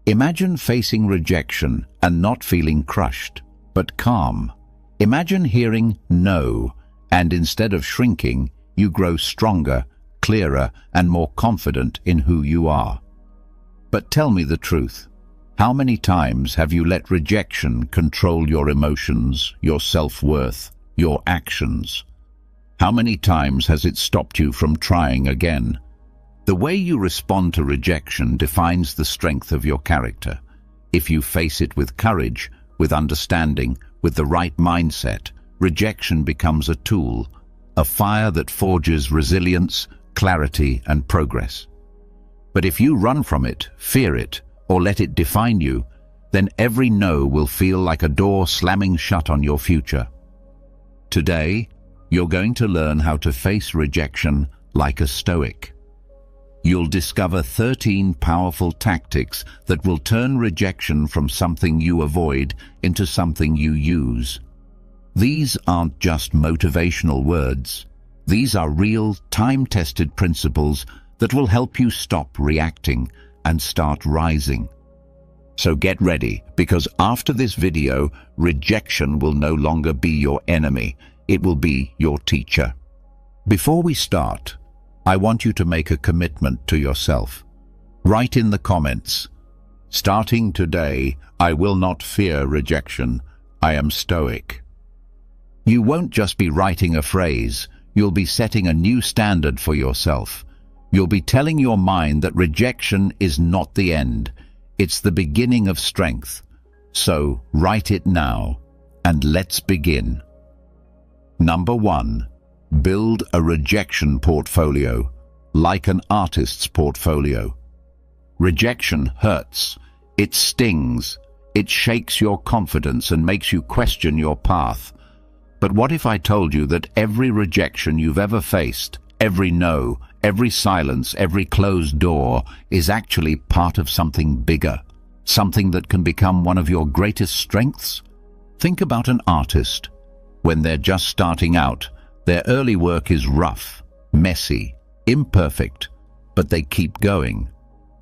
Imagine facing rejection and not feeling crushed, but calm. Imagine hearing no, and instead of shrinking, you grow stronger, clearer, and more confident in who you are. But tell me the truth. How many times have you let rejection control your emotions, your self-worth, your actions? How many times has it stopped you from trying again? The way you respond to rejection defines the strength of your character. If you face it with courage, with understanding, with the right mindset, rejection becomes a tool, a fire that forges resilience, clarity, and progress. But if you run from it, fear it, or let it define you, then every no will feel like a door slamming shut on your future. Today, you're going to learn how to face rejection like a Stoic. You'll discover 13 powerful tactics that will turn rejection from something you avoid into something you use. These aren't just motivational words. These are real, time-tested principles that will help you stop reacting and start rising. So get ready, because after this video, rejection will no longer be your enemy. It will be your teacher. Before we start, I want you to make a commitment to yourself. Write in the comments, "Starting today, I will not fear rejection. I am Stoic." You won't just be writing a phrase, you'll be setting a new standard for yourself. You'll be telling your mind that rejection is not the end, it's the beginning of strength. So write it now, and let's begin. Number 1. Build a rejection portfolio, like an artist's portfolio. Rejection hurts, it stings, it shakes your confidence and makes you question your path. But what if I told you that every rejection you've ever faced, every no, every silence, every closed door, is actually part of something bigger, something that can become one of your greatest strengths? Think about an artist. When they're just starting out, their early work is rough, messy, imperfect, but they keep going.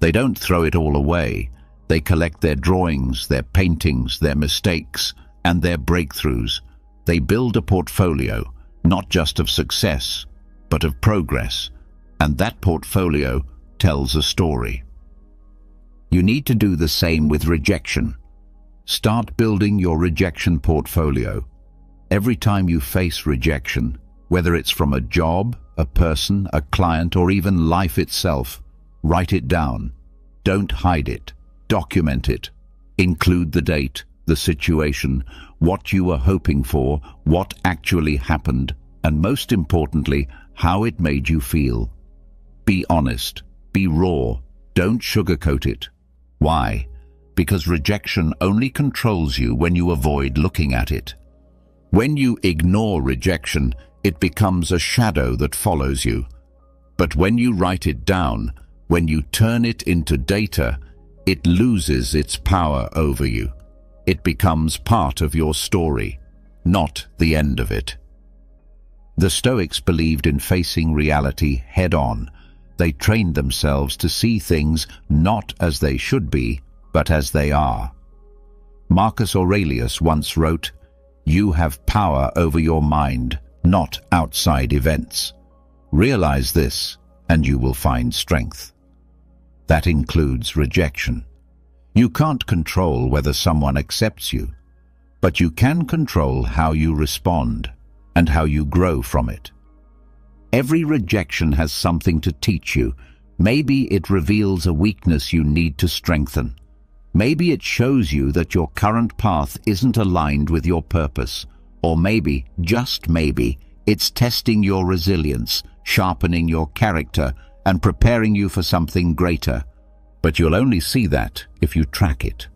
They don't throw it all away. They collect their drawings, their paintings, their mistakes, and their breakthroughs. They build a portfolio, not just of success, but of progress, and that portfolio tells a story. You need to do the same with rejection. Start building your rejection portfolio. Every time you face rejection, whether it's from a job, a person, a client, or even life itself, write it down. Don't hide it. Document it. Include the date, the situation, what you were hoping for, what actually happened, and most importantly, how it made you feel. Be honest. Be raw. Don't sugarcoat it. Why? Because rejection only controls you when you avoid looking at it. When you ignore rejection, it becomes a shadow that follows you. But when you write it down, when you turn it into data, it loses its power over you. It becomes part of your story, not the end of it. The Stoics believed in facing reality head-on. They trained themselves to see things not as they should be, but as they are. Marcus Aurelius once wrote, "You have power over your mind, not outside events. Realize this, and you will find strength." That includes rejection. You can't control whether someone accepts you, but you can control how you respond and how you grow from it. Every rejection has something to teach you. Maybe it reveals a weakness you need to strengthen. Maybe it shows you that your current path isn't aligned with your purpose. Or maybe, just maybe, it's testing your resilience, sharpening your character, and preparing you for something greater. But you'll only see that if you track it.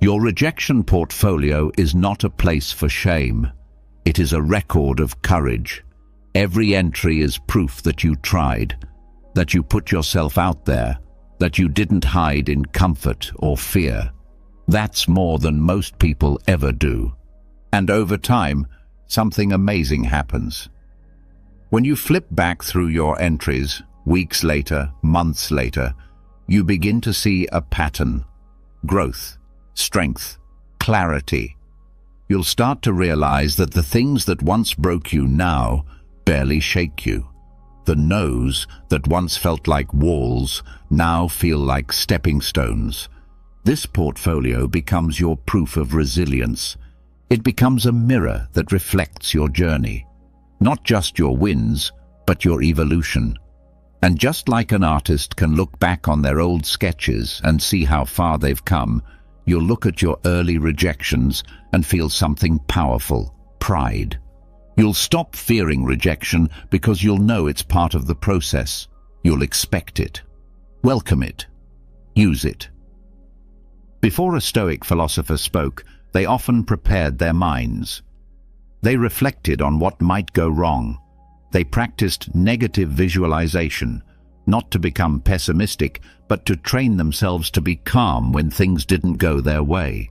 Your rejection portfolio is not a place for shame. It is a record of courage. Every entry is proof that you tried, that you put yourself out there, that you didn't hide in comfort or fear. That's more than most people ever do. And over time, something amazing happens. When you flip back through your entries, weeks later, months later, you begin to see a pattern. growth, strength, clarity. You'll start to realize that the things that once broke you now barely shake you. The no's that once felt like walls now feel like stepping stones. This portfolio becomes your proof of resilience. It becomes a mirror that reflects your journey. Not just your wins, but your evolution. And just like an artist can look back on their old sketches and see how far they've come, you'll look at your early rejections and feel something powerful, pride. You'll stop fearing rejection because you'll know it's part of the process. You'll expect it. Welcome it. Use it. Before a Stoic philosopher spoke, they often prepared their minds. They reflected on what might go wrong. They practiced negative visualization, not to become pessimistic, but to train themselves to be calm when things didn't go their way.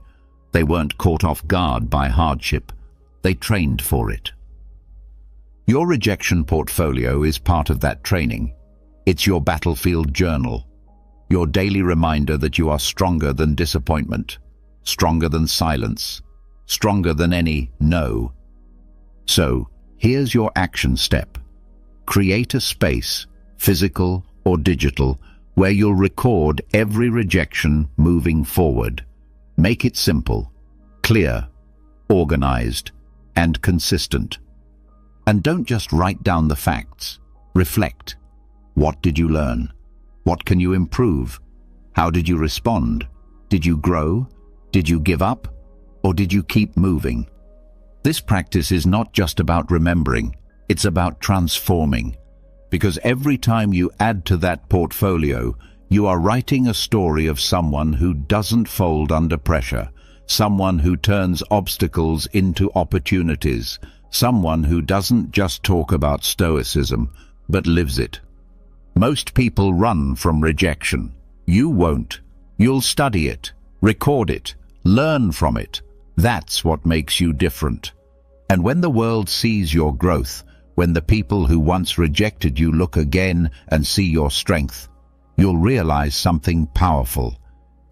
They weren't caught off guard by hardship. They trained for it. Your rejection portfolio is part of that training. It's your battlefield journal, your daily reminder that you are stronger than disappointment, stronger than silence, stronger than any no. So, here's your action step. Create a space, physical or digital, where you'll record every rejection moving forward. Make it simple, clear, organized, and consistent. And don't just write down the facts. Reflect. What did you learn? What can you improve? How did you respond? Did you grow? Did you give up? Or did you keep moving? This practice is not just about remembering, it's about transforming. Because every time you add to that portfolio, you are writing a story of someone who doesn't fold under pressure, someone who turns obstacles into opportunities, someone who doesn't just talk about stoicism, but lives it. Most people run from rejection. You won't. You'll study it, record it, learn from it. That's what makes you different. And when the world sees your growth, when the people who once rejected you look again and see your strength, you'll realize something powerful.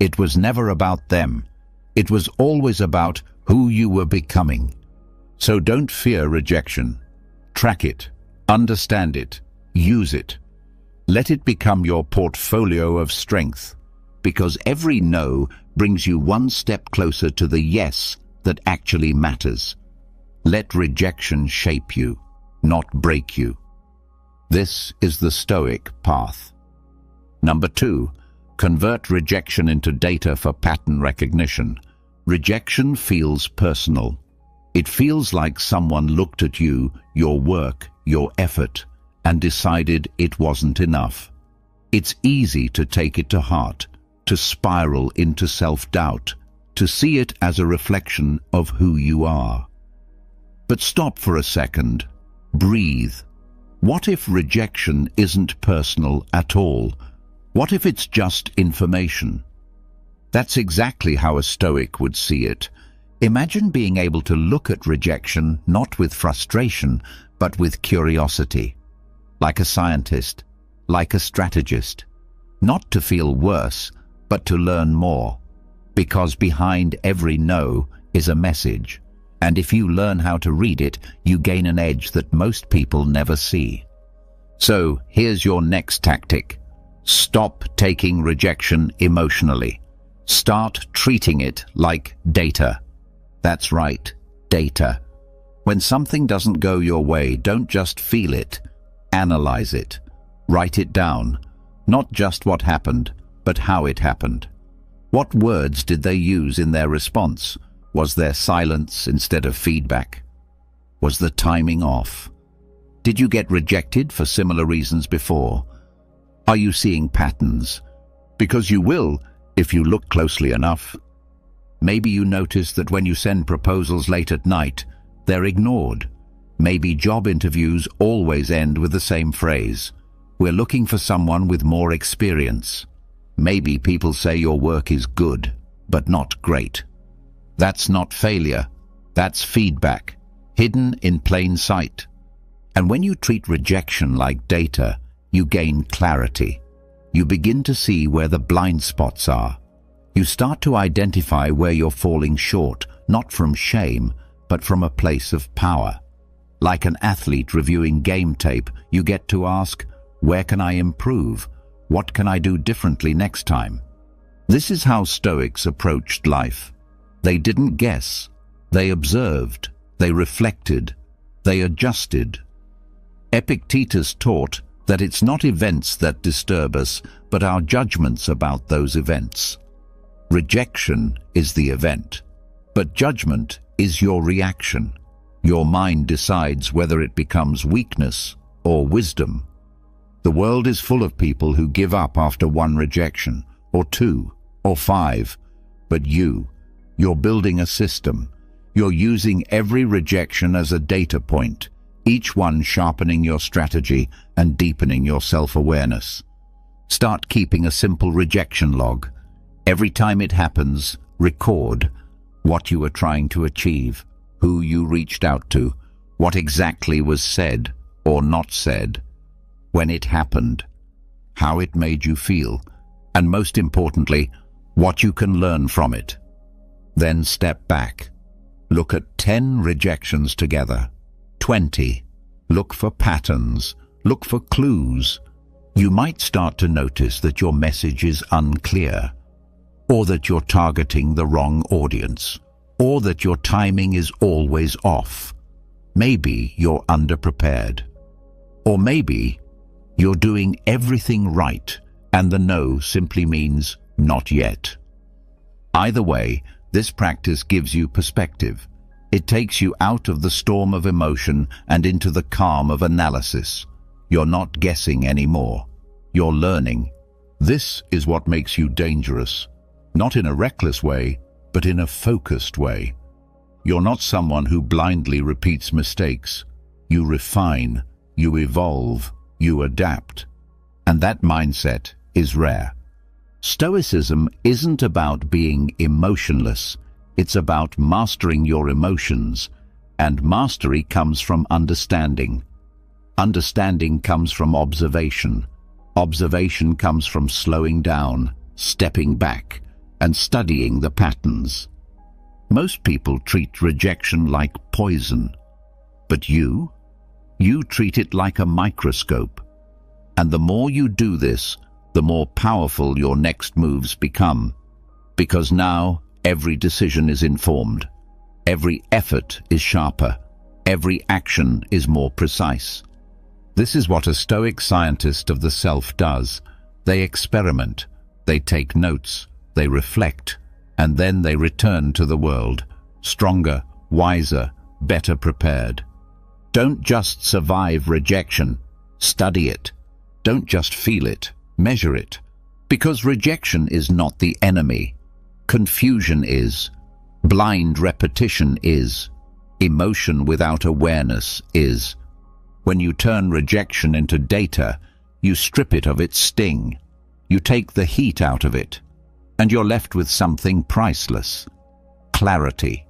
It was never about them. It was always about who you were becoming. So don't fear rejection. Track it, understand it, use it. Let it become your portfolio of strength, because every no brings you one step closer to the yes that actually matters. Let rejection shape you, not break you. This is the Stoic path. Number 2, convert rejection into data for pattern recognition. Rejection feels personal. It feels like someone looked at you, your work, your effort, and decided it wasn't enough. It's easy to take it to heart, to spiral into self-doubt, to see it as a reflection of who you are. But stop for a second. Breathe. What if rejection isn't personal at all? What if it's just information? That's exactly how a Stoic would see it. Imagine being able to look at rejection not with frustration, but with curiosity. Like a scientist, like a strategist. Not to feel worse, but to learn more. Because behind every no is a message. And if you learn how to read it, you gain an edge that most people never see. So, here's your next tactic. Stop taking rejection emotionally. Start treating it like data. That's right, data. When something doesn't go your way, don't just feel it. Analyze it. Write it down. Not just what happened, but how it happened. What words did they use in their response? Was there silence instead of feedback? Was the timing off? Did you get rejected for similar reasons before? Are you seeing patterns? Because you will, if you look closely enough. Maybe you notice that when you send proposals late at night, they're ignored. Maybe job interviews always end with the same phrase. We're looking for someone with more experience. Maybe people say your work is good, but not great. That's not failure. That's feedback, hidden in plain sight. And when you treat rejection like data, you gain clarity. You begin to see where the blind spots are. You start to identify where you're falling short, not from shame, but from a place of power. Like an athlete reviewing game tape, you get to ask, where can I improve? What can I do differently next time? This is how Stoics approached life. They didn't guess. They observed. They reflected. They adjusted. Epictetus taught that it's not events that disturb us, but our judgments about those events. Rejection is the event, but judgment is your reaction. Your mind decides whether it becomes weakness or wisdom. The world is full of people who give up after one rejection, or two, or five. But you're building a system. You're using every rejection as a data point, each one sharpening your strategy and deepening your self-awareness. Start keeping a simple rejection log. Every time it happens, record what you were trying to achieve, who you reached out to, what exactly was said or not said, when it happened, how it made you feel, and most importantly, what you can learn from it. Then step back. Look at 10 rejections together, 20. Look for patterns. Look for clues. You might start to notice that your message is unclear, or that you're targeting the wrong audience, or that your timing is always off. Maybe you're underprepared. Or maybe you're doing everything right and the no simply means not yet. Either way, this practice gives you perspective. It takes you out of the storm of emotion and into the calm of analysis. You're not guessing anymore. You're learning. This is what makes you dangerous. Not in a reckless way, but in a focused way. You're not someone who blindly repeats mistakes. You refine, you evolve, you adapt. And that mindset is rare. Stoicism isn't about being emotionless. It's about mastering your emotions. And mastery comes from understanding. Understanding comes from observation. Observation comes from slowing down, stepping back, and studying the patterns. Most people treat rejection like poison, but you treat it like a microscope. And the more you do this, the more powerful your next moves become, because now every decision is informed, every effort is sharper, every action is more precise. This is what a Stoic scientist of the self does. They experiment, they take notes, they reflect, and then they return to the world, stronger, wiser, better prepared. Don't just survive rejection, study it. Don't just feel it, measure it. Because rejection is not the enemy. Confusion is. Blind repetition is. Emotion without awareness is. When you turn rejection into data, you strip it of its sting. You take the heat out of it. And you're left with something priceless. Clarity.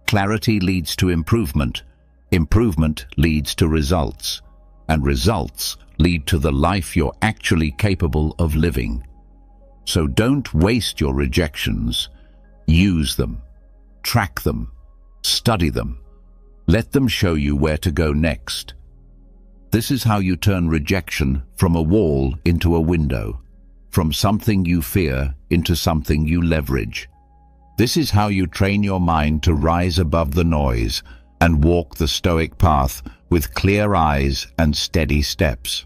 Clarity leads to improvement. Improvement leads to results. And results lead to the life you're actually capable of living. So don't waste your rejections. Use them. Track them. Study them. Let them show you where to go next. This is how you turn rejection from a wall into a window, from something you fear into something you leverage. This is how you train your mind to rise above the noise and walk the Stoic path with clear eyes and steady steps.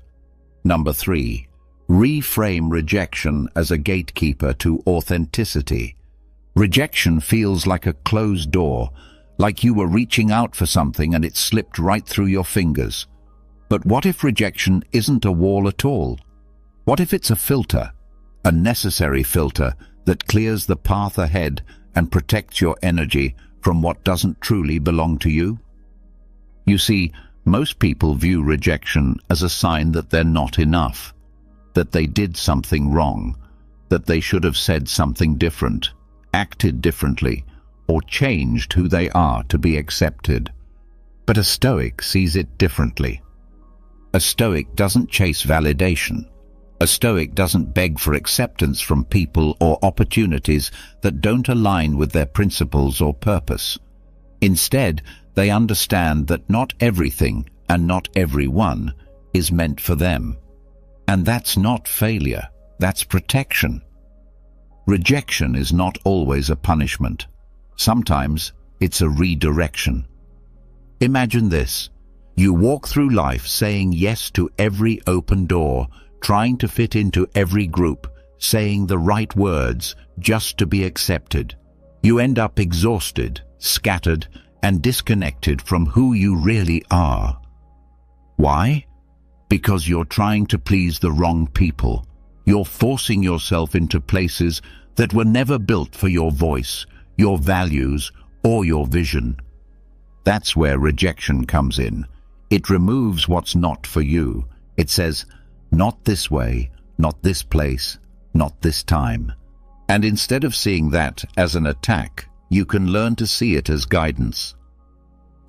Number 3, reframe rejection as a gatekeeper to authenticity. Rejection feels like a closed door, like you were reaching out for something and it slipped right through your fingers. But what if rejection isn't a wall at all? What if it's a filter, a necessary filter that clears the path ahead and protects your energy from what doesn't truly belong to you? You see, most people view rejection as a sign that they're not enough, that they did something wrong, that they should have said something different, acted differently, or changed who they are to be accepted. But a Stoic sees it differently. A Stoic doesn't chase validation. A Stoic doesn't beg for acceptance from people or opportunities that don't align with their principles or purpose. Instead, they understand that not everything and not everyone is meant for them. And that's not failure, that's protection. Rejection is not always a punishment. Sometimes it's a redirection. Imagine this. You walk through life saying yes to every open door, trying to fit into every group, saying the right words just to be accepted. You end up exhausted, scattered, and disconnected from who you really are. Why? Because you're trying to please the wrong people. You're forcing yourself into places that were never built for your voice, your values, or your vision. That's where rejection comes in. It removes what's not for you. It says, not this way, not this place, not this time. And instead of seeing that as an attack, you can learn to see it as guidance.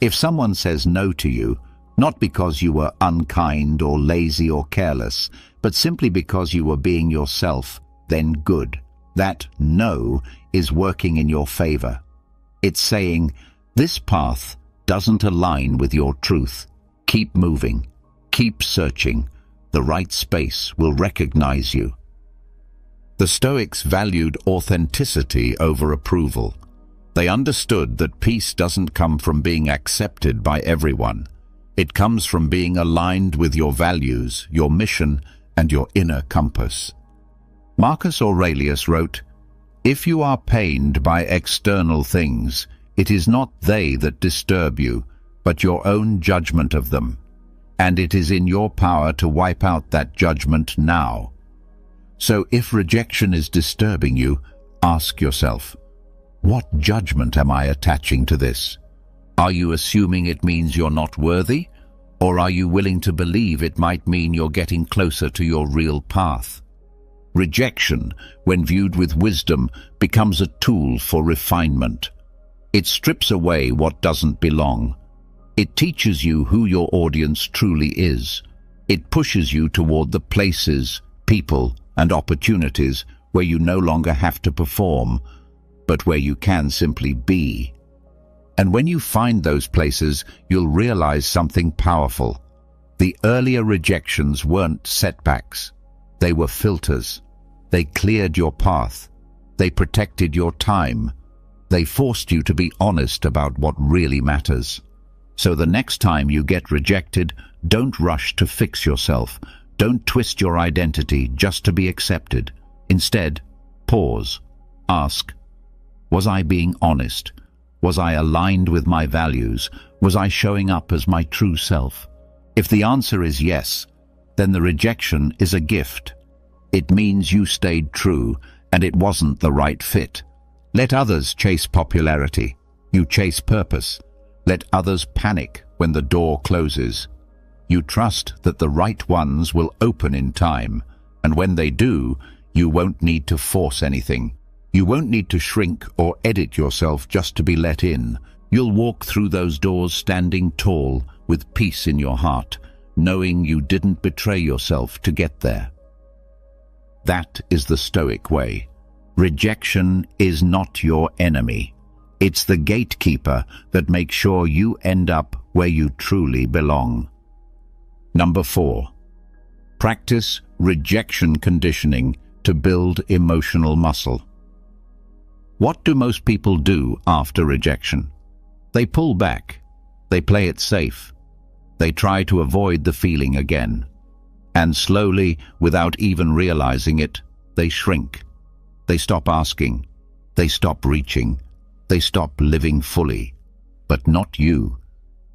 If someone says no to you, not because you were unkind or lazy or careless, but simply because you were being yourself, then good. That no is working in your favor. It's saying, this path doesn't align with your truth. Keep moving. Keep searching. The right space will recognize you. The Stoics valued authenticity over approval. They understood that peace doesn't come from being accepted by everyone. It comes from being aligned with your values, your mission, and your inner compass. Marcus Aurelius wrote, "If you are pained by external things, it is not they that disturb you, but your own judgment of them. And it is in your power to wipe out that judgment now." So if rejection is disturbing you, ask yourself, what judgment am I attaching to this? Are you assuming it means you're not worthy? Or are you willing to believe it might mean you're getting closer to your real path? Rejection, when viewed with wisdom, becomes a tool for refinement. It strips away what doesn't belong. It teaches you who your audience truly is. It pushes you toward the places, people, and opportunities where you no longer have to perform, but where you can simply be. And when you find those places, you'll realize something powerful. The earlier rejections weren't setbacks. They were filters. They cleared your path. They protected your time. They forced you to be honest about what really matters. So the next time you get rejected, don't rush to fix yourself. Don't twist your identity just to be accepted. Instead, pause. Ask, was I being honest? Was I aligned with my values? Was I showing up as my true self? If the answer is yes, then the rejection is a gift. It means you stayed true and it wasn't the right fit. Let others chase popularity. You chase purpose. Let others panic when the door closes. You trust that the right ones will open in time, and when they do, you won't need to force anything. You won't need to shrink or edit yourself just to be let in. You'll walk through those doors standing tall, with peace in your heart, knowing you didn't betray yourself to get there. That is the Stoic way. Rejection is not your enemy. It's the gatekeeper that makes sure you end up where you truly belong. Number 4. Practice rejection conditioning to build emotional muscle. What do most people do after rejection? They pull back. They play it safe. They try to avoid the feeling again. And slowly, without even realizing it, they shrink. They stop asking. They stop reaching. They stop living fully. But not you.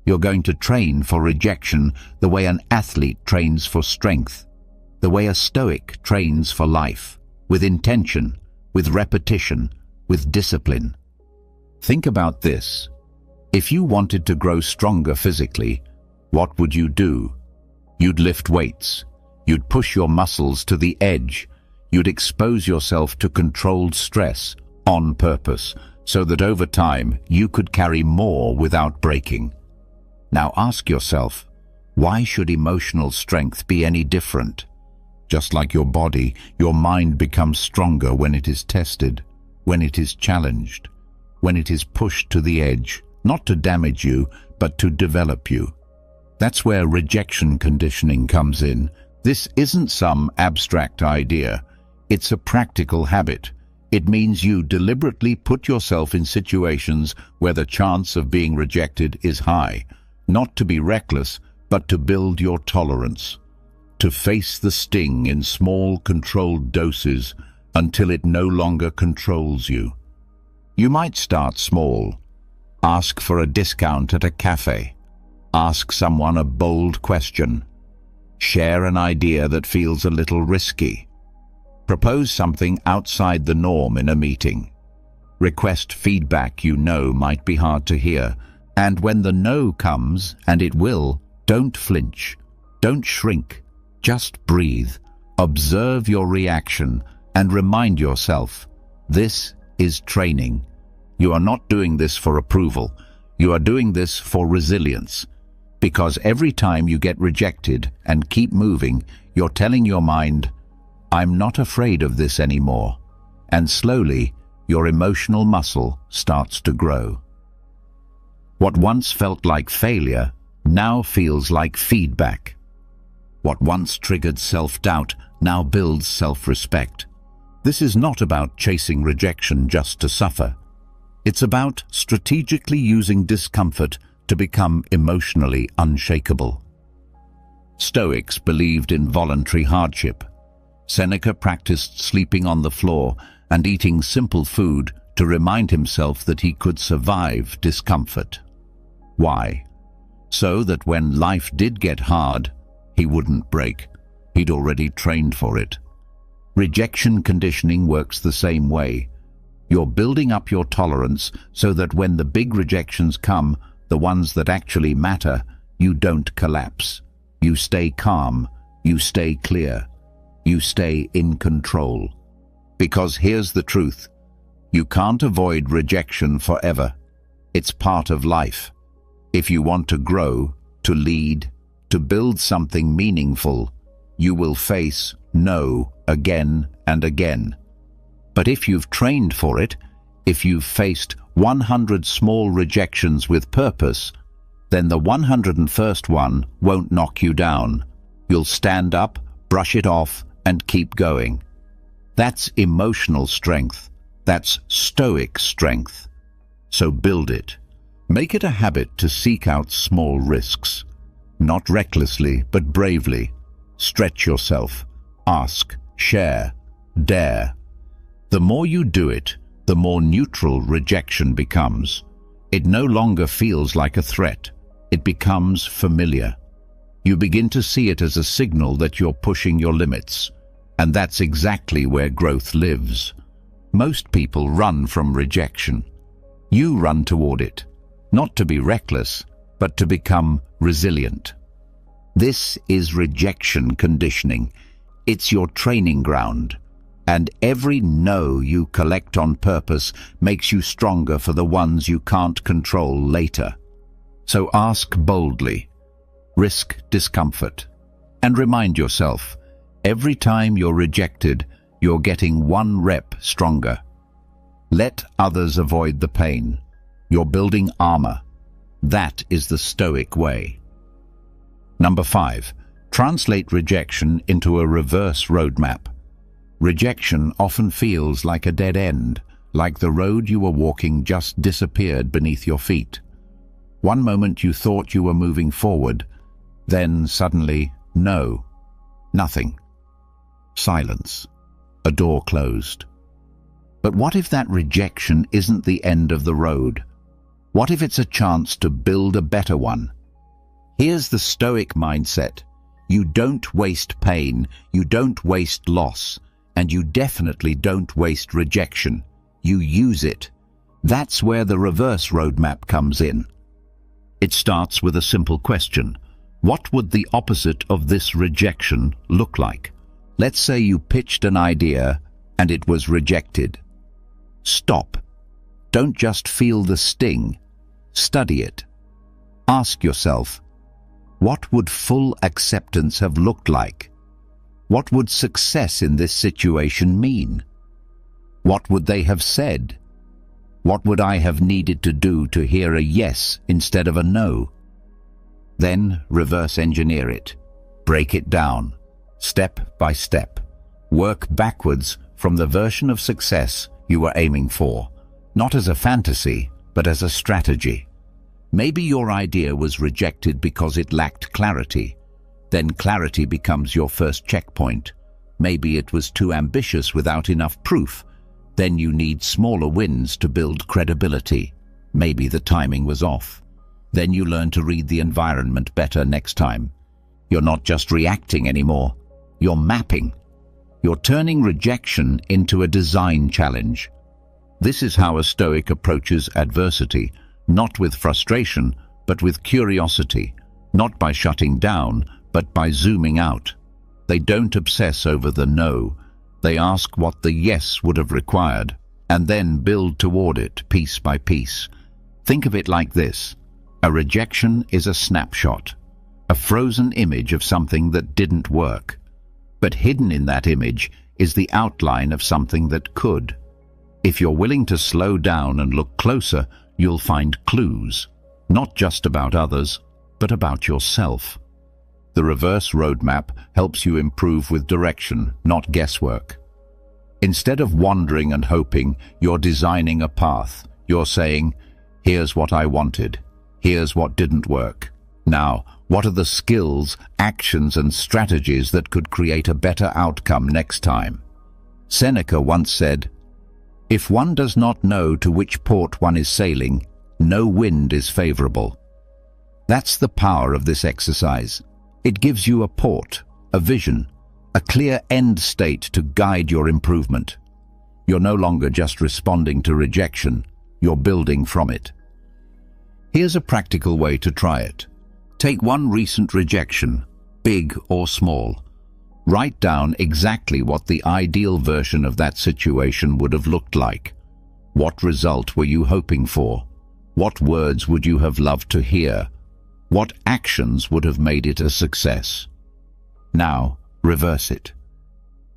You're going to train for rejection the way an athlete trains for strength, the way a Stoic trains for life, with intention, with repetition, with discipline. Think about this. If you wanted to grow stronger physically, what would you do? You'd lift weights. You'd push your muscles to the edge. You'd expose yourself to controlled stress on purpose, so that over time you could carry more without breaking. Now ask yourself, why should emotional strength be any different? Just like your body, your mind becomes stronger when it is tested, when it is challenged, when it is pushed to the edge, not to damage you, but to develop you. That's where rejection conditioning comes in. This isn't some abstract idea. It's a practical habit. It means you deliberately put yourself in situations where the chance of being rejected is high, not to be reckless, but to build your tolerance, to face the sting in small, controlled doses until it no longer controls you. You might start small. Ask for a discount at a cafe. Ask someone a bold question. Share an idea that feels a little risky. Propose something outside the norm in a meeting. Request feedback you know might be hard to hear. And when the no comes, and it will, don't flinch. Don't shrink. Just breathe. Observe your reaction and remind yourself, this is training. You are not doing this for approval. You are doing this for resilience. Because every time you get rejected and keep moving, you're telling your mind, I'm not afraid of this anymore. And slowly, your emotional muscle starts to grow. What once felt like failure now feels like feedback. What once triggered self-doubt now builds self-respect. This is not about chasing rejection just to suffer. It's about strategically using discomfort to become emotionally unshakable. Stoics believed in voluntary hardship. Seneca practiced sleeping on the floor and eating simple food to remind himself that he could survive discomfort. Why? So that when life did get hard, he wouldn't break. He'd already trained for it. Rejection conditioning works the same way. You're building up your tolerance so that when the big rejections come, the ones that actually matter, you don't collapse. You stay calm. You stay clear. You stay in control. Because here's the truth. You can't avoid rejection forever. It's part of life. If you want to grow, to lead, to build something meaningful, you will face no again and again. But if you've trained for it, if you've faced 100 small rejections with purpose, then the 101st one won't knock you down. You'll stand up, brush it off, and keep going. That's emotional strength. That's stoic strength. So build it. Make it a habit to seek out small risks. Not recklessly, but bravely. Stretch yourself. Ask, share, dare. The more you do it, the more neutral rejection becomes. It no longer feels like a threat. It becomes familiar. You begin to see it as a signal that you're pushing your limits. And that's exactly where growth lives. Most people run from rejection. You run toward it. Not to be reckless, but to become resilient. This is rejection conditioning. It's your training ground. And every no you collect on purpose makes you stronger for the ones you can't control later. So ask boldly. Risk discomfort. And remind yourself, every time you're rejected, you're getting one rep stronger. Let others avoid the pain. You're building armor. That is the Stoic way. Number 5. Translate rejection into a reverse roadmap. Rejection often feels like a dead end, like the road you were walking just disappeared beneath your feet. One moment you thought you were moving forward, then suddenly, no, nothing. Silence. A door closed. But what if that rejection isn't the end of the road? What if it's a chance to build a better one? Here's the Stoic mindset. You don't waste pain, you don't waste loss, and you definitely don't waste rejection. You use it. That's where the reverse roadmap comes in. It starts with a simple question. What would the opposite of this rejection look like? Let's say you pitched an idea and it was rejected. Stop. Don't just feel the sting. Study it. Ask yourself, what would full acceptance have looked like? What would success in this situation mean? What would they have said? What would I have needed to do to hear a yes instead of a no? Then reverse engineer it. Break it down, step by step. Work backwards from the version of success you were aiming for, not as a fantasy, but as a strategy. Maybe your idea was rejected because it lacked clarity. Then clarity becomes your first checkpoint. Maybe it was too ambitious without enough proof. Then you need smaller wins to build credibility. Maybe the timing was off. Then you learn to read the environment better next time. You're not just reacting anymore. You're mapping. You're turning rejection into a design challenge. This is how a Stoic approaches adversity, not with frustration, but with curiosity, not by shutting down, but by zooming out. They don't obsess over the no. They ask what the yes would have required, and then build toward it piece by piece. Think of it like this. A rejection is a snapshot, a frozen image of something that didn't work. But hidden in that image is the outline of something that could. If you're willing to slow down and look closer, you'll find clues, not just about others, but about yourself. The reverse roadmap helps you improve with direction, not guesswork. Instead of wandering and hoping, you're designing a path. You're saying, here's what I wanted. Here's what didn't work. Now, what are the skills, actions, and strategies that could create a better outcome next time? Seneca once said, "If one does not know to which port one is sailing, no wind is favorable." That's the power of this exercise. It gives you a port, a vision, a clear end state to guide your improvement. You're no longer just responding to rejection, you're building from it. Here's a practical way to try it. Take one recent rejection, big or small. Write down exactly what the ideal version of that situation would have looked like. What result were you hoping for? What words would you have loved to hear? What actions would have made it a success? Now, reverse it.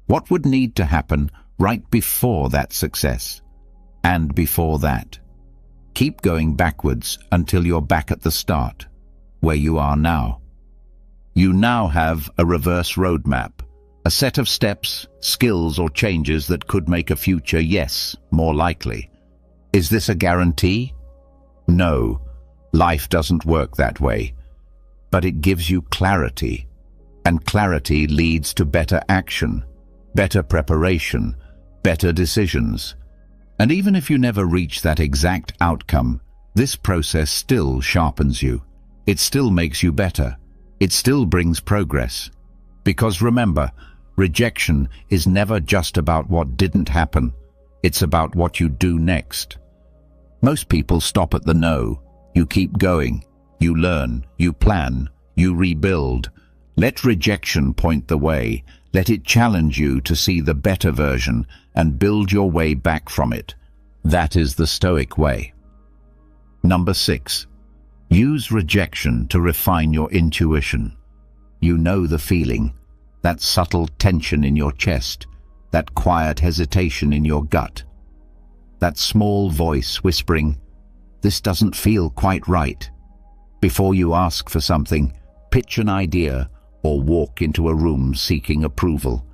What would need to happen right before that success? And before that? Keep going backwards until you're back at the start, where you are now. You now have a reverse roadmap, a set of steps, skills, or changes that could make a future yes more likely. Is this a guarantee? No, life doesn't work that way. But it gives you clarity, and clarity leads to better action, better preparation, better decisions. And even if you never reach that exact outcome, this process still sharpens you. It still makes you better. It still brings progress. Because remember, rejection is never just about what didn't happen. It's about what you do next. Most people stop at the no. You keep going. You learn. You plan. You rebuild. Let rejection point the way. Let it challenge you to see the better version and build your way back from it. That is the Stoic way. Number 6. Use rejection to refine your intuition. You know the feeling, that subtle tension in your chest, that quiet hesitation in your gut, that small voice whispering, "This doesn't feel quite right." Before you ask for something, pitch an idea or walk into a room seeking approval.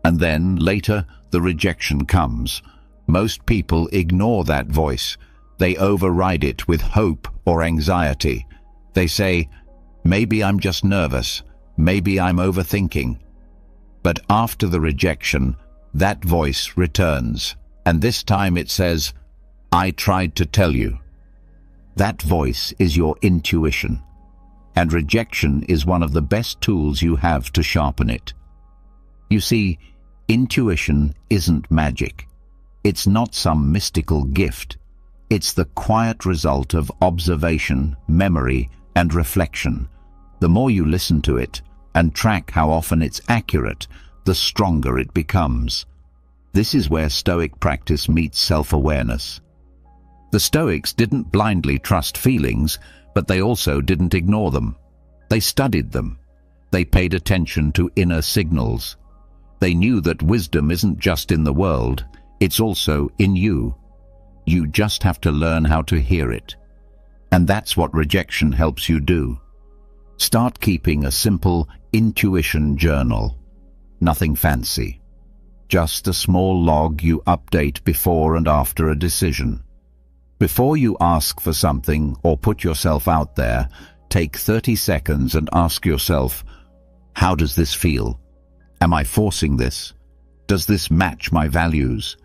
And then, later, the rejection comes. Most people ignore that voice. They override it with hope or anxiety. They say, "Maybe I'm just nervous. Maybe I'm overthinking." But after the rejection, that voice returns. And this time it says, "I tried to tell you." That voice is your intuition. And rejection is one of the best tools you have to sharpen it. You see, intuition isn't magic. It's not some mystical gift. It's the quiet result of observation, memory, and reflection. The more you listen to it and track how often it's accurate, the stronger it becomes. This is where Stoic practice meets self-awareness. The Stoics didn't blindly trust feelings, but they also didn't ignore them. They studied them. They paid attention to inner signals. They knew that wisdom isn't just in the world, it's also in you. You just have to learn how to hear it. And that's what rejection helps you do. Start keeping a simple intuition journal. Nothing fancy. Just a small log you update before and after a decision. Before you ask for something or put yourself out there, take 30 seconds and ask yourself, how does this feel? Am I forcing this? Does this match my values?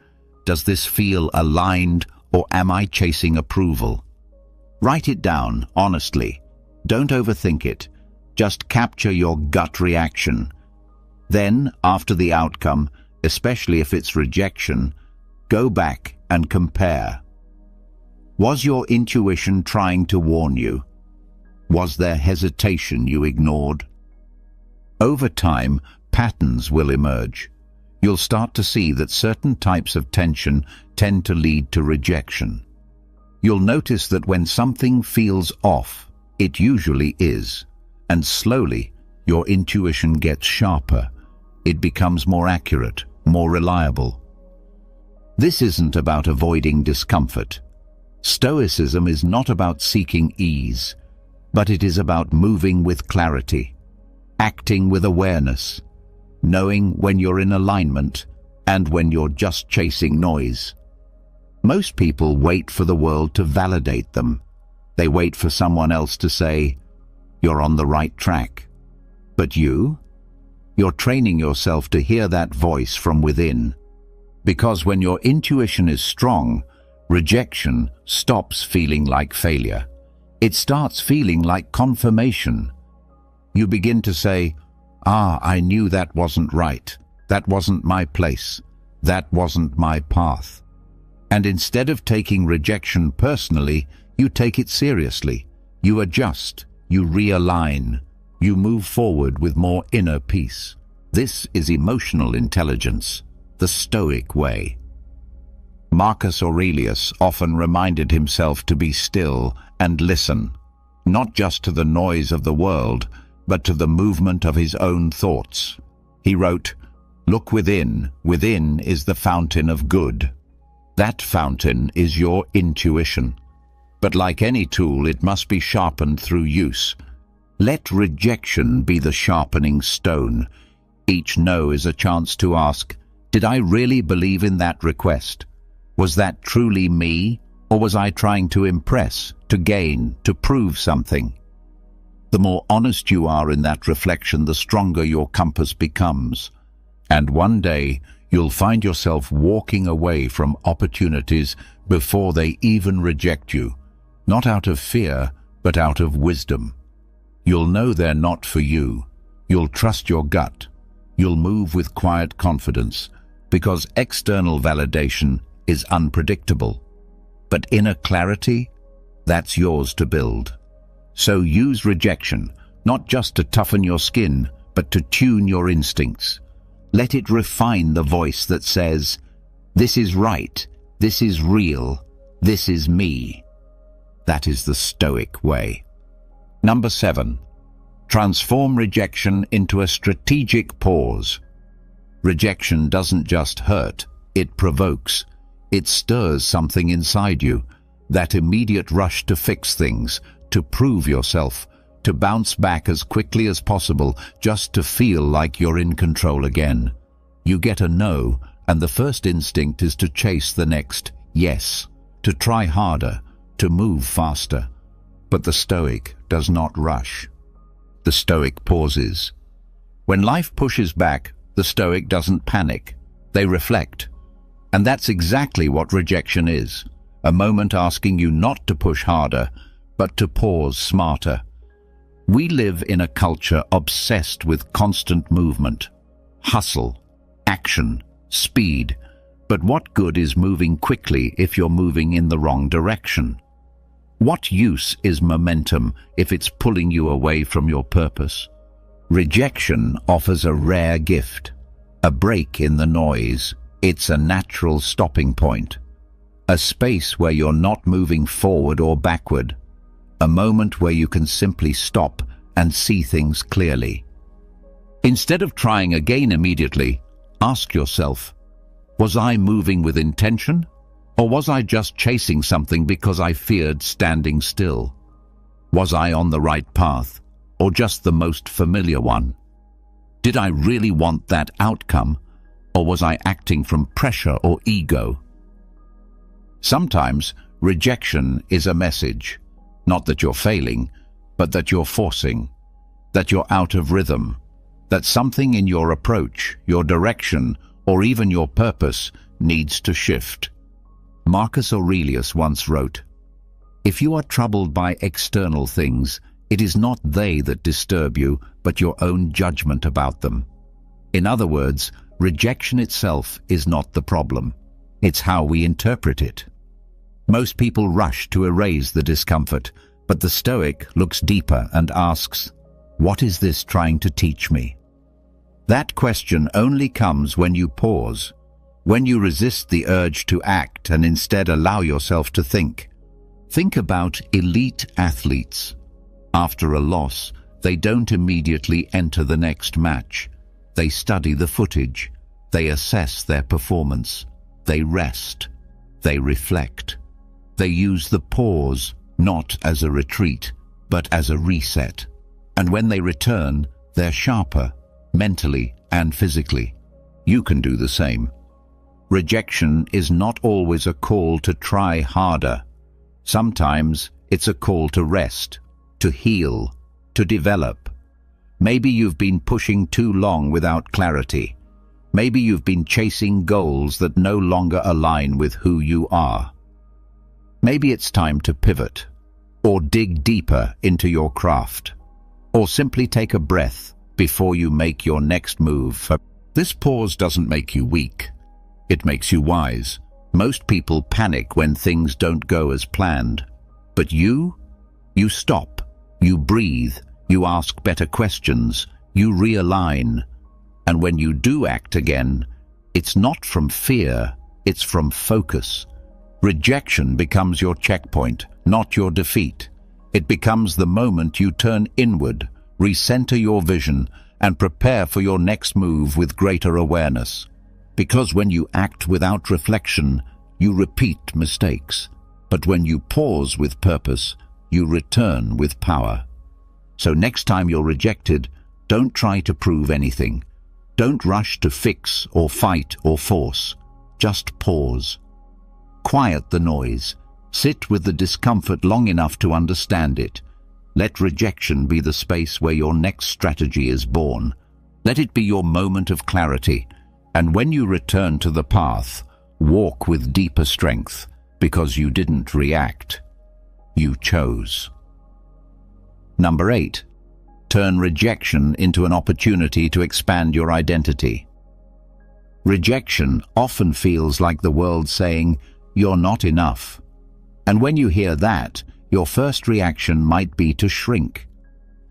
Does this feel aligned, or am I chasing approval? Write it down, honestly. Don't overthink it. Just capture your gut reaction. Then, after the outcome, especially if it's rejection, go back and compare. Was your intuition trying to warn you? Was there hesitation you ignored? Over time, patterns will emerge. You'll start to see that certain types of tension tend to lead to rejection. You'll notice that when something feels off, it usually is, and slowly your intuition gets sharper. It becomes more accurate, more reliable. This isn't about avoiding discomfort. Stoicism is not about seeking ease, but it is about moving with clarity, acting with awareness, knowing when you're in alignment and when you're just chasing noise. Most people wait for the world to validate them. They wait for someone else to say, "You're on the right track." But you're training yourself to hear that voice from within. Because when your intuition is strong, rejection stops feeling like failure. It starts feeling like confirmation. You begin to say, I knew that wasn't right. That wasn't my place. That wasn't my path. And instead of taking rejection personally, you take it seriously. You adjust, you realign, you move forward with more inner peace. This is emotional intelligence, the Stoic way. Marcus Aurelius often reminded himself to be still and listen, not just to the noise of the world, but to the movement of his own thoughts. He wrote, "Look within. Within is the fountain of good." That fountain is your intuition. But like any tool, it must be sharpened through use. Let rejection be the sharpening stone. Each no is a chance to ask, did I really believe in that request? Was that truly me, or was I trying to impress, to gain, to prove something? The more honest you are in that reflection, the stronger your compass becomes. And one day, you'll find yourself walking away from opportunities before they even reject you, not out of fear, but out of wisdom. You'll know they're not for you. You'll trust your gut. You'll move with quiet confidence, because external validation is unpredictable. But inner clarity, that's yours to build. So use rejection, not just to toughen your skin, but to tune your instincts. Let it refine the voice that says, this is right, this is real, this is me. That is the Stoic way. Number 7. Transform rejection into a strategic pause. Rejection doesn't just hurt, it provokes. It stirs something inside you, that immediate rush to fix things, to prove yourself, to bounce back as quickly as possible, just to feel like you're in control again. You get a no, and the first instinct is to chase the next yes, to try harder, to move faster. But the Stoic does not rush. The Stoic pauses. When life pushes back, the Stoic doesn't panic. They reflect. And that's exactly what rejection is. A moment asking you not to push harder, but to pause smarter. We live in a culture obsessed with constant movement. Hustle, action, speed. But what good is moving quickly if you're moving in the wrong direction? What use is momentum if it's pulling you away from your purpose? Rejection offers a rare gift, a break in the noise. It's a natural stopping point, a space where you're not moving forward or backward, a moment where you can simply stop and see things clearly. Instead of trying again immediately, Ask yourself, was I moving with intention? Or was I just chasing something because I feared standing still? Was I on the right path, or just the most familiar one? Did I really want that outcome, or was I acting from pressure or ego? Sometimes rejection is a message, not that you're failing, but that you're forcing, that you're out of rhythm, that something in your approach, your direction, or even your purpose needs to shift. Marcus Aurelius once wrote, "If you are troubled by external things, it is not they that disturb you, but your own judgment about them." In other words, rejection itself is not the problem. It's how we interpret it. Most people rush to erase the discomfort, but the Stoic looks deeper and asks, "What is this trying to teach me?" That question only comes when you pause, when you resist the urge to act and instead allow yourself to think. Think about elite athletes. After a loss, they don't immediately enter the next match. They study the footage. They assess their performance. They rest. They reflect. They use the pause not as a retreat, but as a reset. And when they return, they're sharper, mentally and physically. You can do the same. Rejection is not always a call to try harder. Sometimes it's a call to rest, to heal, to develop. Maybe you've been pushing too long without clarity. Maybe you've been chasing goals that no longer align with who you are. Maybe it's time to pivot, or dig deeper into your craft, or simply take a breath before you make your next move. This pause doesn't make you weak. It makes you wise. Most people panic when things don't go as planned. But you stop, you breathe, you ask better questions, you realign. And when you do act again, it's not from fear, it's from focus. Rejection becomes your checkpoint, not your defeat. It becomes the moment you turn inward, recenter your vision, and prepare for your next move with greater awareness. Because when you act without reflection, you repeat mistakes. But when you pause with purpose, you return with power. So next time you're rejected, don't try to prove anything. Don't rush to fix or fight or force. Just pause. Quiet the noise. Sit with the discomfort long enough to understand it. Let rejection be the space where your next strategy is born. Let it be your moment of clarity. And when you return to the path, walk with deeper strength, because you didn't react. You chose. Number 8. Turn rejection into an opportunity to expand your identity. Rejection often feels like the world saying, "You're not enough." And when you hear that, your first reaction might be to shrink,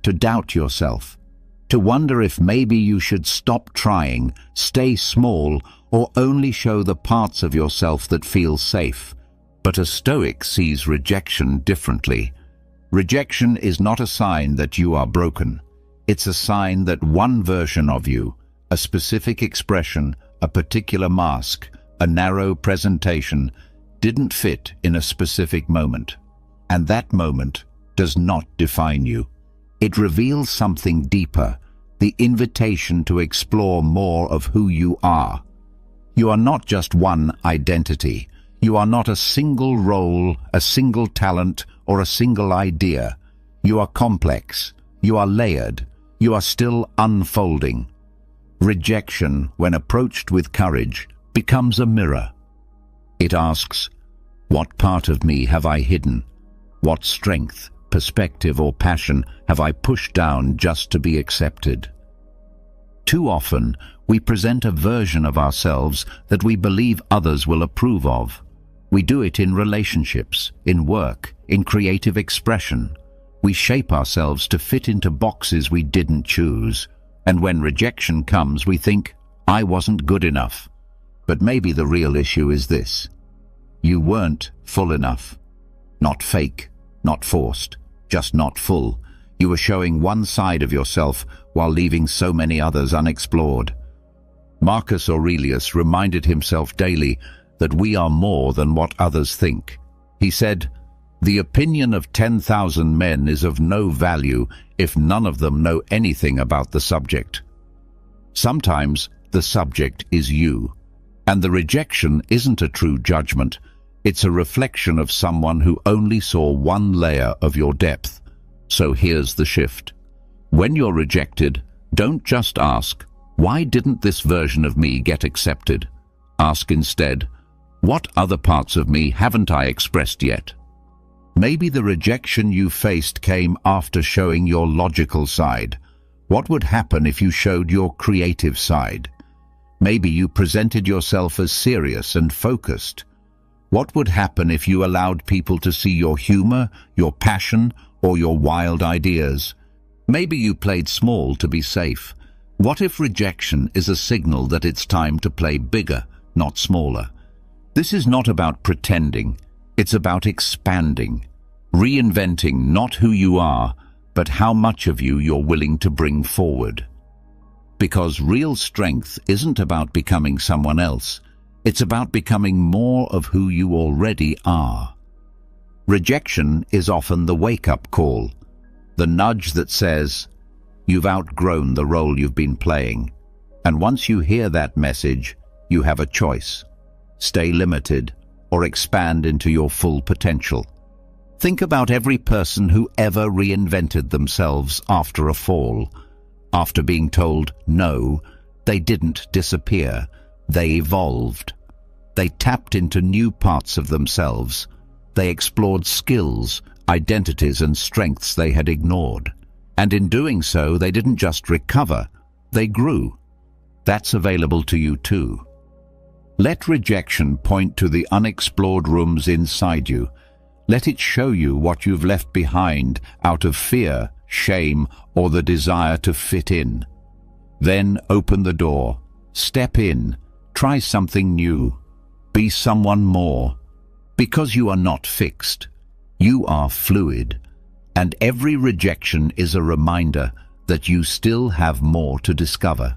to doubt yourself, to wonder if maybe you should stop trying, stay small, or only show the parts of yourself that feel safe. But a Stoic sees rejection differently. Rejection is not a sign that you are broken. It's a sign that one version of you, a specific expression, a particular mask, a narrow presentation, didn't fit in a specific moment. And that moment does not define you. It reveals something deeper, the invitation to explore more of who you are. You are not just one identity. You are not a single role, a single talent, or a single idea. You are complex. You are layered. You are still unfolding. Rejection, when approached with courage, becomes a mirror. It asks, what part of me have I hidden? What strength, perspective, or passion have I pushed down just to be accepted? Too often, we present a version of ourselves that we believe others will approve of. We do it in relationships, in work, in creative expression. We shape ourselves to fit into boxes we didn't choose. And when rejection comes, we think, I wasn't good enough. But maybe the real issue is this. You weren't full enough. Not fake, not forced, just not full. You were showing one side of yourself while leaving so many others unexplored. Marcus Aurelius reminded himself daily that we are more than what others think. He said, "The opinion of 10,000 men is of no value if none of them know anything about the subject." Sometimes the subject is you, and the rejection isn't a true judgment. It's a reflection of someone who only saw one layer of your depth. So here's the shift. When you're rejected, don't just ask, "Why didn't this version of me get accepted?" Ask instead, "What other parts of me haven't I expressed yet?" Maybe the rejection you faced came after showing your logical side. What would happen if you showed your creative side? Maybe you presented yourself as serious and focused. What would happen if you allowed people to see your humor, your passion, or your wild ideas? Maybe you played small to be safe. What if rejection is a signal that it's time to play bigger, not smaller? This is not about pretending. It's about expanding, reinventing not who you are, but how much of you you're willing to bring forward. Because real strength isn't about becoming someone else. It's about becoming more of who you already are. Rejection is often the wake-up call, the nudge that says, "You've outgrown the role you've been playing." And once you hear that message, you have a choice. Stay limited or expand into your full potential. Think about every person who ever reinvented themselves after a fall. After being told no, they didn't disappear. They evolved. They tapped into new parts of themselves. They explored skills, identities, and strengths they had ignored. And in doing so, they didn't just recover, they grew. That's available to you too. Let rejection point to the unexplored rooms inside you. Let it show you what you've left behind out of fear, shame, or the desire to fit in. Then open the door, step in, try something new, be someone more. Because you are not fixed, you are fluid, and every rejection is a reminder that you still have more to discover.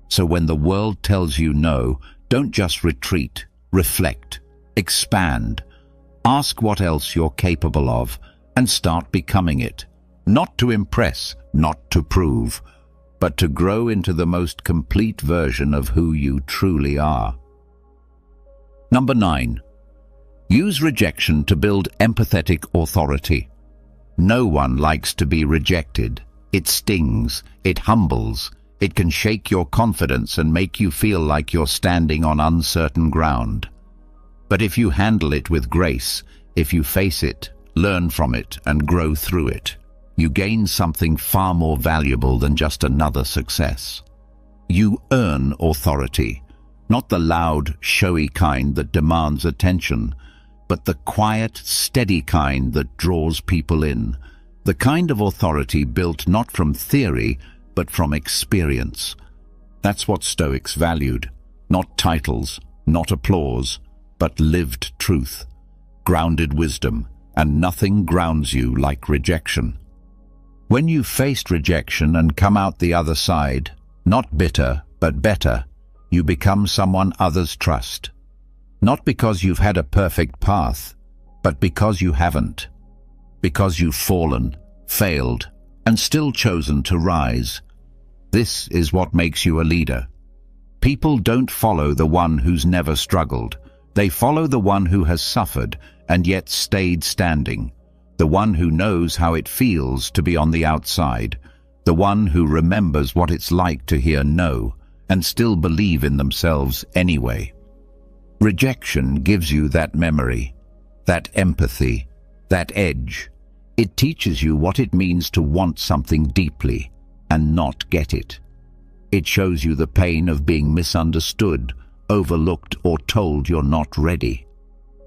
So when the world tells you no, don't just retreat, reflect, expand. Ask what else you're capable of and start becoming it. Not to impress, not to prove, but to grow into the most complete version of who you truly are. Number 9. Use rejection to build empathetic authority. No one likes to be rejected. It stings, it humbles, it can shake your confidence and make you feel like you're standing on uncertain ground. But if you handle it with grace, if you face it, learn from it, and grow through it, you gain something far more valuable than just another success. You earn authority, not the loud, showy kind that demands attention, but the quiet, steady kind that draws people in. The kind of authority built not from theory, but from experience. That's what Stoics valued. Not titles, not applause, but lived truth, grounded wisdom, and nothing grounds you like rejection. When you've faced rejection and come out the other side, not bitter, but better, you become someone others trust. Not because you've had a perfect path, but because you haven't. Because you've fallen, failed, and still chosen to rise. This is what makes you a leader. People don't follow the one who's never struggled. They follow the one who has suffered and yet stayed standing. The one who knows how it feels to be on the outside. The one who remembers what it's like to hear no and still believe in themselves anyway. Rejection gives you that memory, that empathy, that edge. It teaches you what it means to want something deeply and not get it. It shows you the pain of being misunderstood, overlooked, or told you're not ready.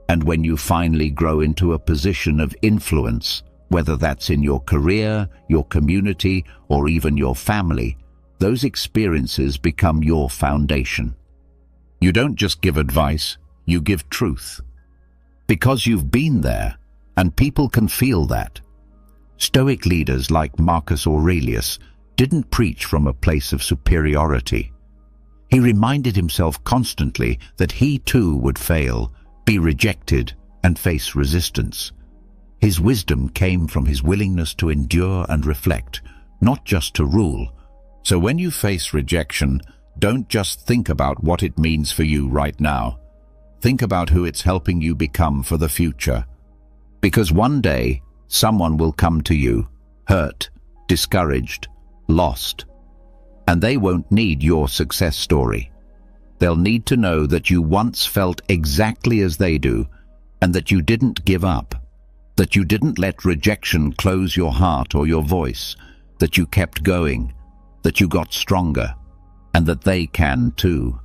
And when you finally grow into a position of influence, whether that's in your career, your community, or even your family, those experiences become your foundation. You don't just give advice, you give truth. Because you've been there, and people can feel that. Stoic leaders like Marcus Aurelius didn't preach from a place of superiority. He reminded himself constantly that he too would fail, be rejected, and face resistance. His wisdom came from his willingness to endure and reflect, not just to rule. So when you face rejection, don't just think about what it means for you right now. Think about who it's helping you become for the future. Because one day, someone will come to you, hurt, discouraged, lost. And they won't need your success story. They'll need to know that you once felt exactly as they do, and that you didn't give up, that you didn't let rejection close your heart or your voice, that you kept going, that you got stronger, and that they can too.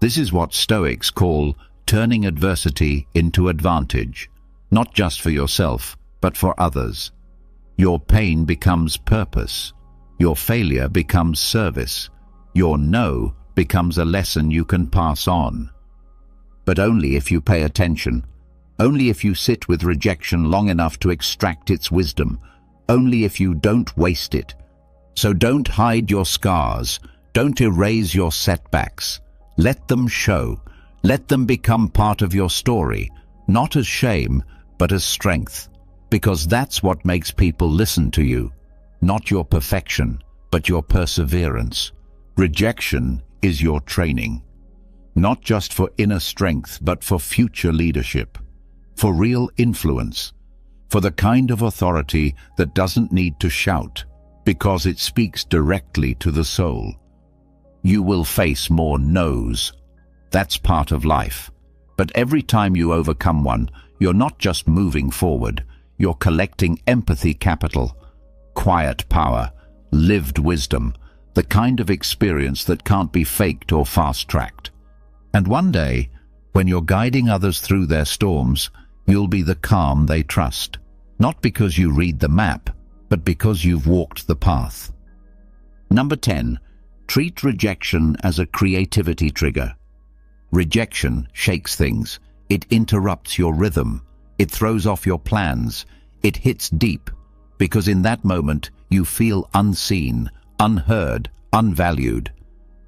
This is what Stoics call turning adversity into advantage, not just for yourself, but for others. Your pain becomes purpose. Your failure becomes service. Your no becomes a lesson you can pass on. But only if you pay attention. Only if you sit with rejection long enough to extract its wisdom. Only if you don't waste it. So don't hide your scars. Don't erase your setbacks. Let them show. Let them become part of your story, not as shame, but as strength. Because that's what makes people listen to you. Not your perfection, but your perseverance. Rejection is your training. Not just for inner strength, but for future leadership. For real influence. For the kind of authority that doesn't need to shout, because it speaks directly to the soul. You will face more no's. That's part of life. But every time you overcome one, you're not just moving forward, you're collecting empathy capital, quiet power, lived wisdom, the kind of experience that can't be faked or fast-tracked. And one day, when you're guiding others through their storms, you'll be the calm they trust, not because you read the map, but because you've walked the path. Number 10. Treat rejection as a creativity trigger. Rejection shakes things. It interrupts your rhythm. It throws off your plans. It hits deep, because in that moment you feel unseen, unheard, unvalued.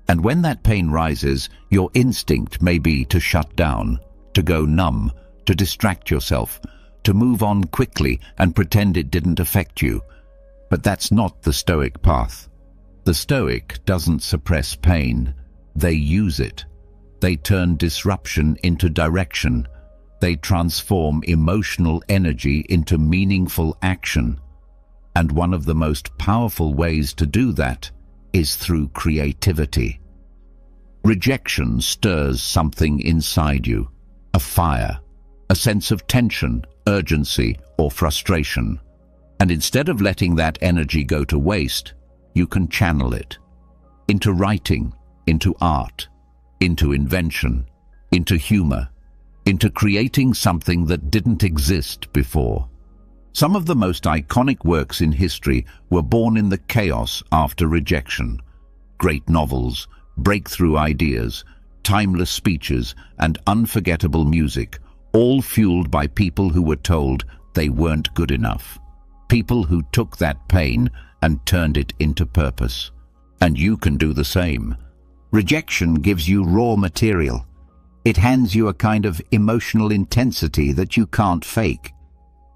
And when that pain rises, your instinct may be to shut down, to go numb, to distract yourself, to move on quickly and pretend it didn't affect you. But that's not the Stoic path. The Stoic doesn't suppress pain. They use it. They turn disruption into direction. They transform emotional energy into meaningful action. And one of the most powerful ways to do that is through creativity. Rejection stirs something inside you, a fire, a sense of tension, urgency, or frustration. And instead of letting that energy go to waste, you can channel it into writing, into art, into invention, into humor, into creating something that didn't exist before. Some of the most iconic works in history were born in the chaos after rejection. Great novels, breakthrough ideas, timeless speeches, and unforgettable music, all fueled by people who were told they weren't good enough. People who took that pain and turned it into purpose. And you can do the same. Rejection gives you raw material. It hands you a kind of emotional intensity that you can't fake.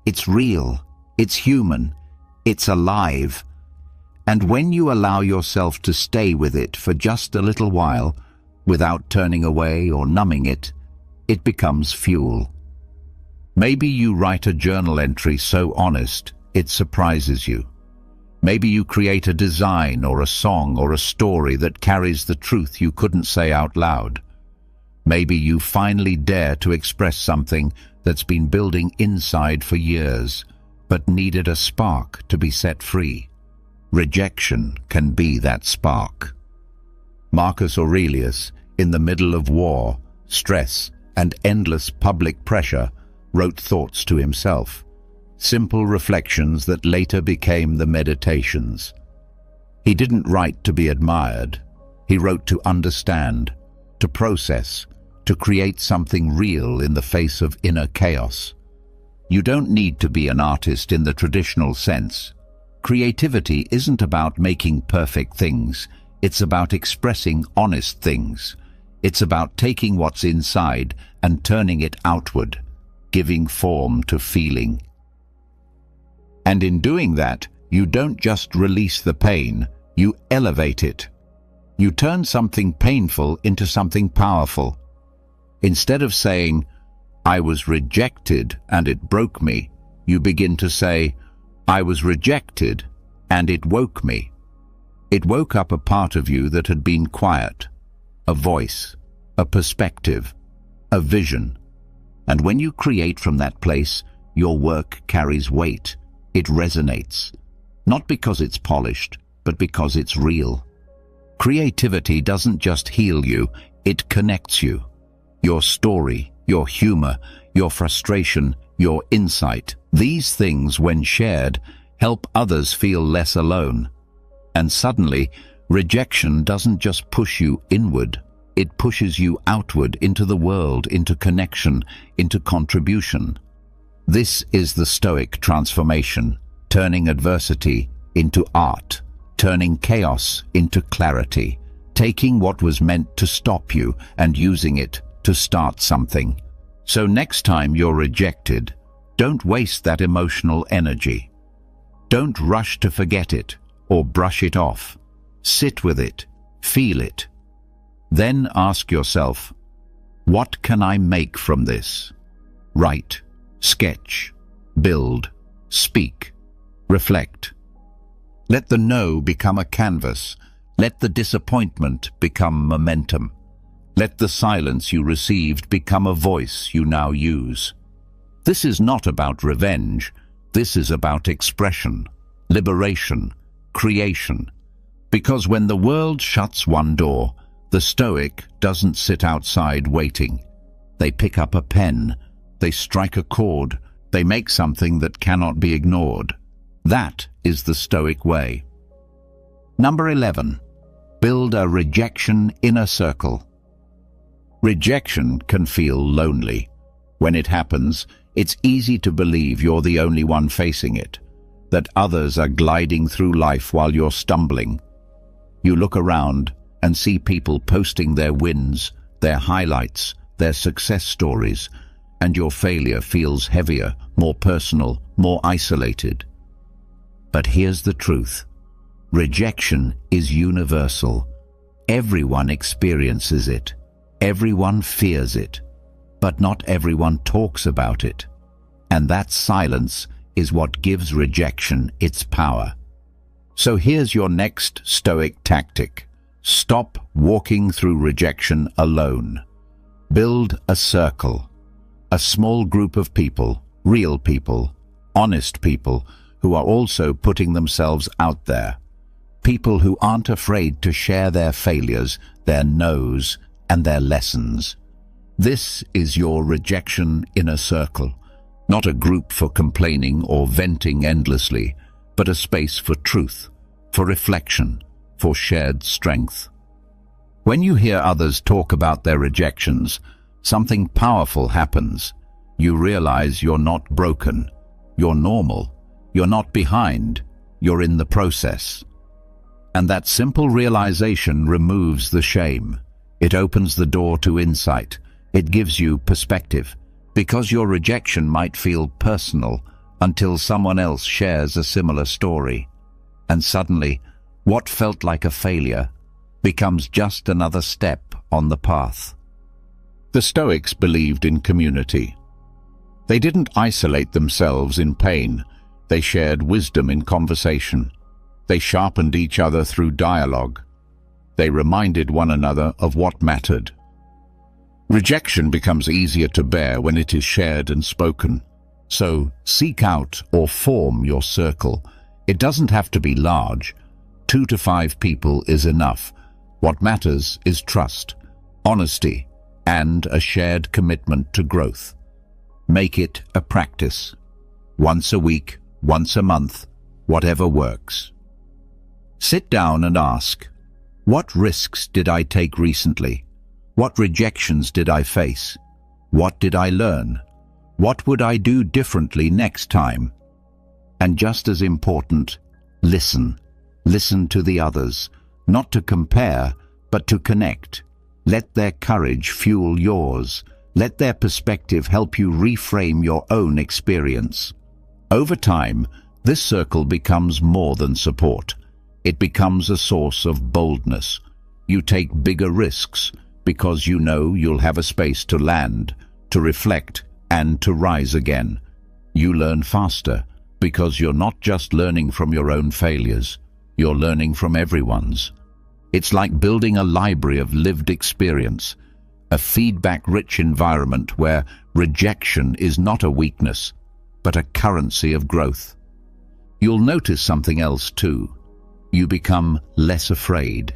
It's real, it's human, it's alive. And when you allow yourself to stay with it for just a little while, without turning away or numbing it, it becomes fuel. Maybe you write a journal entry so honest, it surprises you. Maybe you create a design or a song or a story that carries the truth you couldn't say out loud. Maybe you finally dare to express something that's been building inside for years, but needed a spark to be set free. Rejection can be that spark. Marcus Aurelius, in the middle of war, stress, and endless public pressure, wrote thoughts to himself. Simple reflections that later became the Meditations. He didn't write to be admired. He wrote to understand, to process, to create something real in the face of inner chaos. You don't need to be an artist in the traditional sense. Creativity isn't about making perfect things. It's about expressing honest things. It's about taking what's inside and turning it outward, giving form to feeling. And in doing that, you don't just release the pain, you elevate it. You turn something painful into something powerful. Instead of saying, "I was rejected and it broke me," you begin to say, "I was rejected and it woke me." It woke up a part of you that had been quiet, a voice, a perspective, a vision. And when you create from that place, your work carries weight. It resonates, not because it's polished, but because it's real. Creativity doesn't just heal you, it connects you. Your story, your humor, your frustration, your insight, these things, when shared, help others feel less alone. And suddenly, rejection doesn't just push you inward, it pushes you outward into the world, into connection, into contribution. This is the Stoic transformation, turning adversity into art, turning chaos into clarity, taking what was meant to stop you and using it to start something. So next time you're rejected, don't waste that emotional energy. Don't rush to forget it or brush it off. Sit with it, feel it. Then ask yourself, what can I make from this? Write, sketch, build, speak, reflect. Let the no become a canvas. Let the disappointment become momentum. Let the silence you received become a voice you now use. This is not about revenge. This is about expression, liberation, creation. Because when the world shuts one door, the Stoic doesn't sit outside waiting. They pick up a pen, they strike a chord, they make something that cannot be ignored. That is the Stoic way. Number 11. Build a rejection inner circle. Rejection can feel lonely. When it happens, it's easy to believe you're the only one facing it, that others are gliding through life while you're stumbling. You look around and see people posting their wins, their highlights, their success stories, and your failure feels heavier, more personal, more isolated. But here's the truth. Rejection is universal. Everyone experiences it. Everyone fears it. But not everyone talks about it. And that silence is what gives rejection its power. So here's your next Stoic tactic. Stop walking through rejection alone. Build a circle. A small group of people, real people, honest people, who are also putting themselves out there. People who aren't afraid to share their failures, their no's, and their lessons. This is your rejection inner circle, not a group for complaining or venting endlessly, but a space for truth, for reflection, for shared strength. When you hear others talk about their rejections, something powerful happens. You realize you're not broken, you're normal, you're not behind, you're in the process. And that simple realization removes the shame. It opens the door to insight. It gives you perspective, because your rejection might feel personal until someone else shares a similar story. And suddenly, what felt like a failure becomes just another step on the path. The Stoics believed in community. They didn't isolate themselves in pain. They shared wisdom in conversation. They sharpened each other through dialogue. They reminded one another of what mattered. Rejection becomes easier to bear when it is shared and spoken. So seek out or form your circle. It doesn't have to be large. 2 to 5 people is enough. What matters is trust, honesty, and a shared commitment to growth. Make it a practice. Once a week, once a month, whatever works. Sit down and ask, what risks did I take recently? What rejections did I face? What did I learn? What would I do differently next time? And just as important, listen. Listen to the others. not to compare, but to connect. Let their courage fuel yours. Let their perspective help you reframe your own experience. Over time, this circle becomes more than support. It becomes a source of boldness. You take bigger risks because you know you'll have a space to land, to reflect, and to rise again. You learn faster because you're not just learning from your own failures, you're learning from everyone's. It's like building a library of lived experience, a feedback-rich environment where rejection is not a weakness, but a currency of growth. You'll notice something else too. You become less afraid.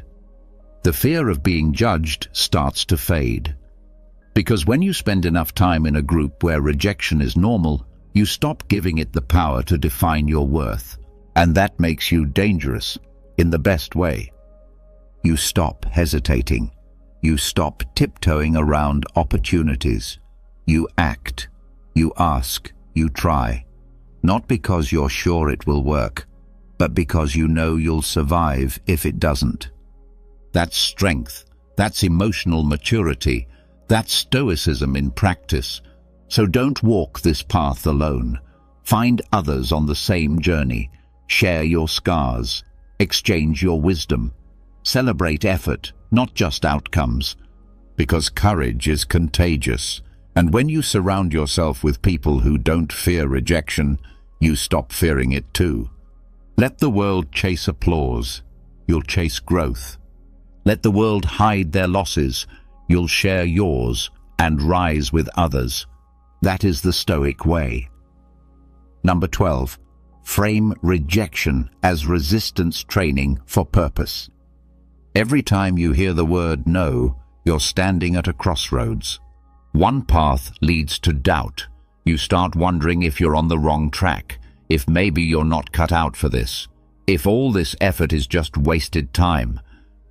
The fear of being judged starts to fade. Because when you spend enough time in a group where rejection is normal, you stop giving it the power to define your worth. And that makes you dangerous, in the best way. You stop hesitating. You stop tiptoeing around opportunities. You act. You ask. You try. Not because you're sure it will work, but because you know you'll survive if it doesn't. That's strength. That's emotional maturity. That's stoicism in practice. So don't walk this path alone. Find others on the same journey. Share your scars. Exchange your wisdom. Celebrate effort, not just outcomes. Because courage is contagious. And when you surround yourself with people who don't fear rejection, you stop fearing it too. Let the world chase applause. You'll chase growth. Let the world hide their losses. You'll share yours and rise with others. That is the Stoic way. Number 12. Frame rejection as resistance training for purpose. Every time you hear the word no, you're standing at a crossroads. One path leads to doubt. You start wondering if you're on the wrong track, if maybe you're not cut out for this, if all this effort is just wasted time.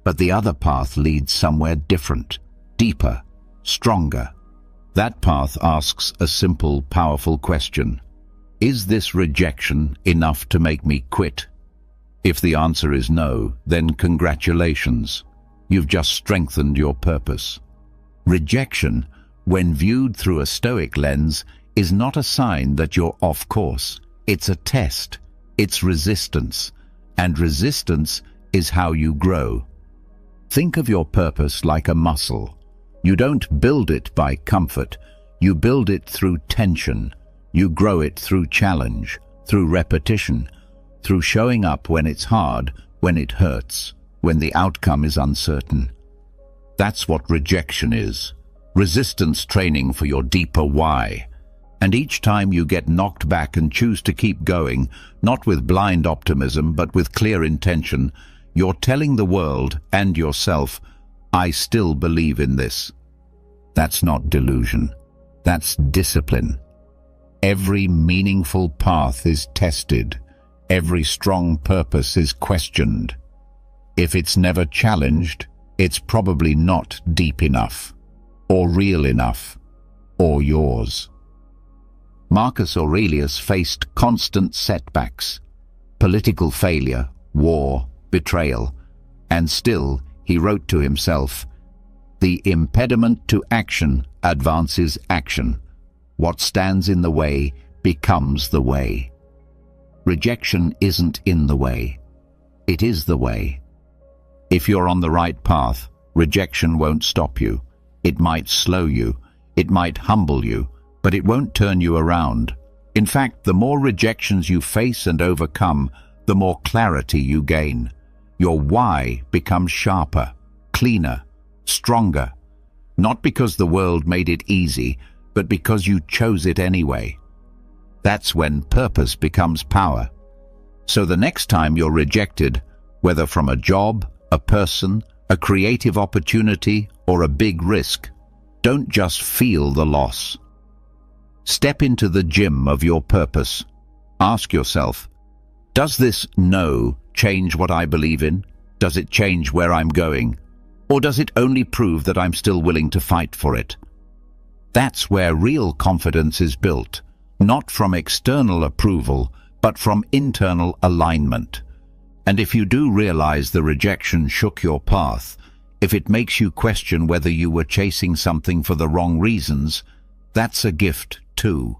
But the other path leads somewhere different, deeper, stronger. That path asks a simple, powerful question. Is this rejection enough to make me quit? If the answer is no, then congratulations. You've just strengthened your purpose. Rejection, when viewed through a Stoic lens, is not a sign that you're off course. It's a test. It's resistance. And resistance is how you grow. Think of your purpose like a muscle. You don't build it by comfort. You build it through tension. You grow it through challenge, through repetition, through showing up when it's hard, when it hurts, when the outcome is uncertain. That's what rejection is. Resistance training for your deeper why. And each time you get knocked back and choose to keep going, not with blind optimism but with clear intention, you're telling the world and yourself, I still believe in this. That's not delusion. That's discipline. Every meaningful path is tested. Every strong purpose is questioned. If it's never challenged, it's probably not deep enough, or real enough, or yours. Marcus Aurelius faced constant setbacks, political failure, war, betrayal, and still he wrote to himself, "The impediment to action advances action. What stands in the way becomes the way." Rejection isn't in the way. It is the way. If you're on the right path, rejection won't stop you. It might slow you. It might humble you, but it won't turn you around. In fact, the more rejections you face and overcome, the more clarity you gain. Your why becomes sharper, cleaner, stronger. Not because the world made it easy, but because you chose it anyway. That's when purpose becomes power. So the next time you're rejected, whether from a job, a person, a creative opportunity, or a big risk, don't just feel the loss. Step into the gym of your purpose. Ask yourself, does this no change what I believe in? Does it change where I'm going? Or does it only prove that I'm still willing to fight for it? That's where real confidence is built, not from external approval, but from internal alignment. And if you do realize the rejection shook your path, if it makes you question whether you were chasing something for the wrong reasons, that's a gift too.